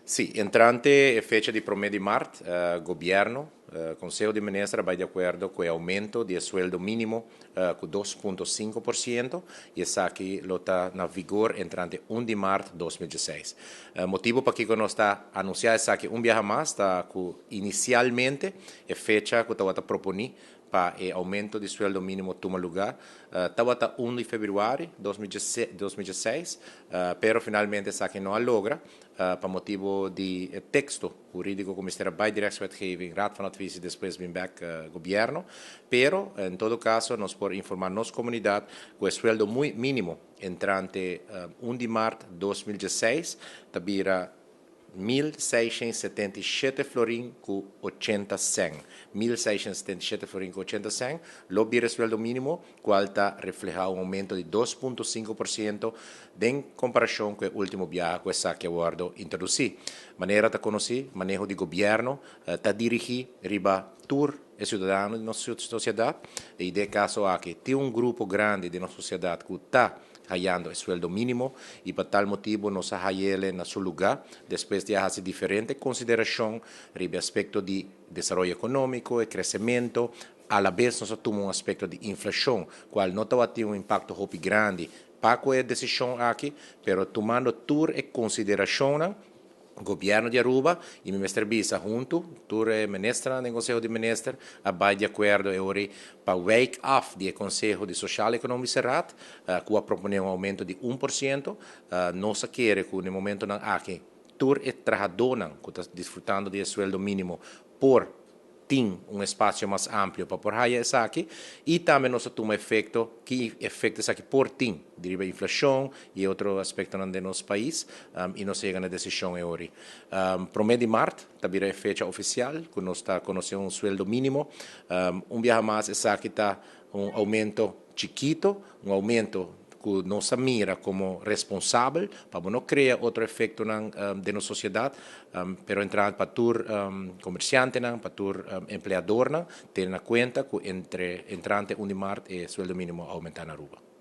Sì, entrante fecha di promedio di marzo, governo, Consiglio di Ministri vai di accordo con l'aumento del sueldo minimo con 2,5% e sa che lo sta in vigore entrante 1 di marzo 2016. Motivo per cui non sta annunciando è che un viaggio más sta inizialmente e fecha che sta proponi para o aumento de sueldo mínimo toma lugar. Estava até 1 de fevereiro de 2016, pero finalmente sa que não logra, por motivo de texto jurídico como estará bij directswetgeving, Raad van Advies e depois bem back governo, pero em todo caso nos por informar nossa comunidade que o sueldo muito mínimo entrante 1 de março de 2016 tabira 1.677 florin con 80 cent. 1.677 florin con 80 cent. L'obbi sueldo mínimo, cual está refleja un aumento de 2,5% en comparación con el último viaje que esa que aguardo introducí. Manera de conocer, manejo de gobierno, está dirigido riba tour e ciudadanos de nuestra sociedad. Y de caso a que tiene un grupo grande de nuestra sociedad que está hallando el sueldo mínimo y por tal motivo nos hallele en su lugar después de hacer diferente consideración sobre aspecto de desarrollo económico y crecimiento. A la vez nos toma un aspecto de inflación, cual no va a tener un impacto muy grande para la decisión aquí, pero tomando toda en consideración governo de Aruba e o ministro Bisa junto, toda ministra do Conselho de Ministros, vai de acordo para o wake off do Conselho de Social e Econômico Serrat, que propõe um aumento de 1%, nós queremos que no momento que todos os trabalhadores que estão desfrutando do sueldo mínimo por tem um espaço mais amplo para por aí isso aqui e também nós temos efeito isso aqui por tem deriva inflação e outro aspecto no nosso país e nós chegamos na decisão agora promedio de março também é fecha oficial que nós está conhecendo um sueldo mínimo viaje mais isso aqui está aumento chiquito aumento que nos mira como responsável para não criar outro efeito na nossa sociedade, pero entrar para tur comerciante, para tur empleador, ter na conta que entre entrante 1 de março e sueldo mínimo aumentar na Aruba.